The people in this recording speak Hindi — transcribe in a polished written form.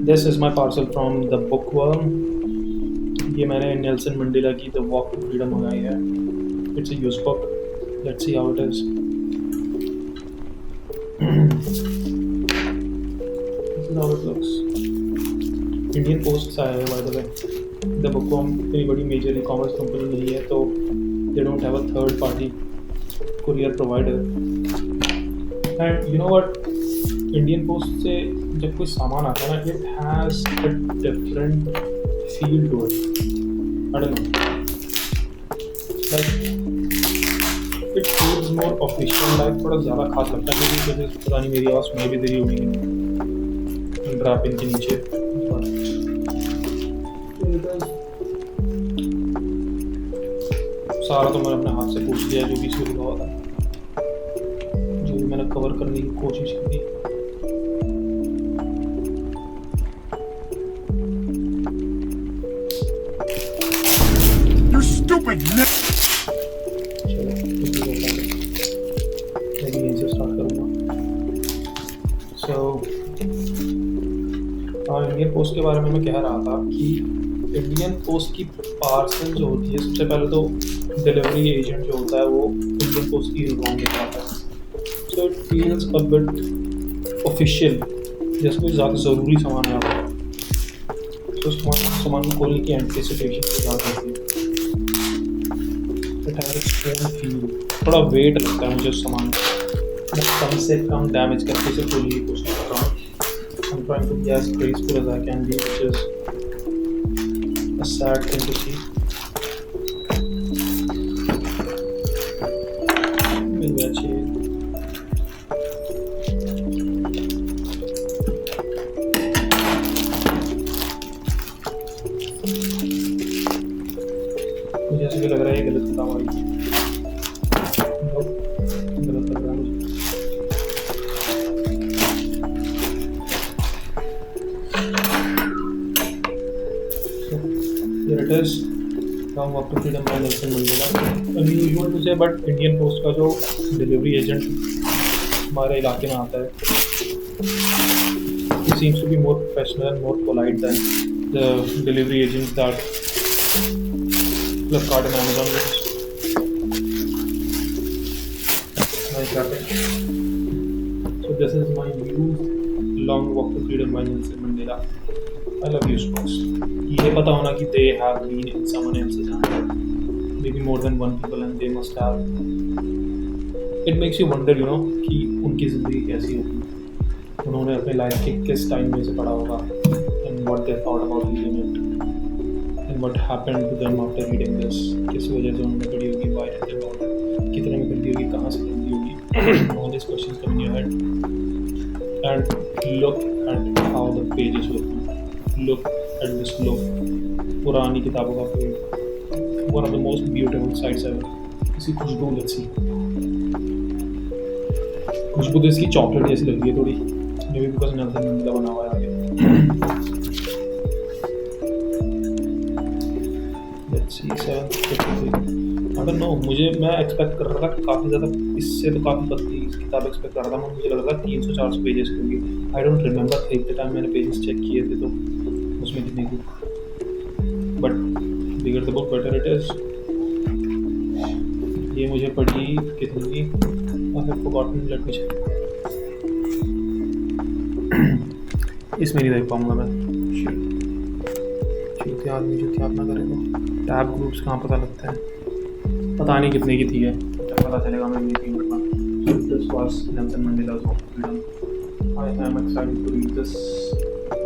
This is my parcel from the bookworm. ये मैंने नेल्सन मंडेला की द वॉक टू फ्रीडम मंगाई है। It's a use book. Let's see how it is. This is how it looks. Indian post से आया है by the way. The bookworm इतनी बड़ी मेजर ई कॉमर्स कंपनी नहीं है, तो they don't have a third party courier provider. And you know what, Indian post से जब कोई सामान आता है ना, it has a different feel to it. I don't know, like it feels more official, like थोड़ा ज़्यादा खास लगता है। क्योंकि मुझे पता नहीं, मेरी आवाज़ सुनाई भी दे रही होगी ड्रैपिंग के नीचे। सारा तो मैंने अपने हाथ से पूछ लिया, जो भी शुरू हुआ था, जो भी मैंने कवर करने की कोशिश की थी। You stupid n- चलो मैं भी यहीं से स्टार्ट करूँगा। सो इंडियन पोस्ट के बारे में मैं कह रहा था कि इंडियन पोस्ट की पार्सल जो होती है, सबसे पहले तो डिलीवरी एजेंट जो होता है वो इंडियन पोस्ट की रॉन्ग दिखाता है। So it feels a bit official, जैसे कोई ज़्यादा ज़रूरी सामान है आपका, तो सामान को खोलने की एंटिसिपेशन की ज़्यादा होती है। It has its own feel. थोड़ा वेट लगता है मुझे उस सामान को। मैं कम से कम डैमेज करके इसे खोलने की कोशिश कर रहा हूँ। I'm trying to be as graceful as I can be, which is a sad thing to see. मिल गया चाहिए। मुझे ऐसे भी लग रहा है ये गलत किताब आई। गलत लग रहा है मुझे। Here it is, from Walk to Freedom by Nelson Mandela. Unusual to say, but Indian post का जो डिलीवरी एजेंट हमारे इलाके में आता है, he seems to be more professional and more polite than the delivery agents that Flipkart and Amazon use. Nice graphic. So this is my new long walk to freedom by Nelson Mandela. I love used books. ये पता होना कि they have been in someone else's hand, maybe more than one people, and they must have. It makes you wonder, you know, कि उनकी ज़िंदगी कैसी होगी, उन्होंने अपने लाइफ के किस टाइम में से पढ़ा होगा, and what they thought about reading it, and what happened to them after reading this. किस वजह से उन्होंने पढ़ी होगी, why did they bought it, कितने में खरीदी होगी, कहाँ से खरीदी होगी. All these questions come in your head. And look at how the pages look. Look at this look. पुरानी किताबों का page. One of the most beautiful sights ever. इसकी खुशबू, let's see. खुशबू तो इसकी चॉकलेट जैसी लग रही है थोड़ी, may be because Nelson Mandela बना हुआ है आगे। Let's see 753। I don't no, मैं एक्सपेक्ट कर रहा था काफ़ी ज़्यादा, इससे तो काफ़ी पतली किताब एक्सपेक्ट कर रहा था। मुझे लग रहा था 300-400 पेजेस की होगी। आई डोंट रिमेंबर खरीदते टाइम मैंने पेजेस चेक किए थे तो उसमें कितनी थी, but bigger the book better it is. ये मुझे पढ़ी कितनी थी, I have forgotten, let me check. इसमें नहीं देख पाऊंगा मैं। चूतिया आदमी चूतिया ना करे तो टैब ग्रुप्स कहाँ पता लगता है, पता नहीं कितने की थी है, जब पता चलेगा मैं नहीं थी बता। So this was Nelson Mandela's Walk to Freedom. I am excited to read this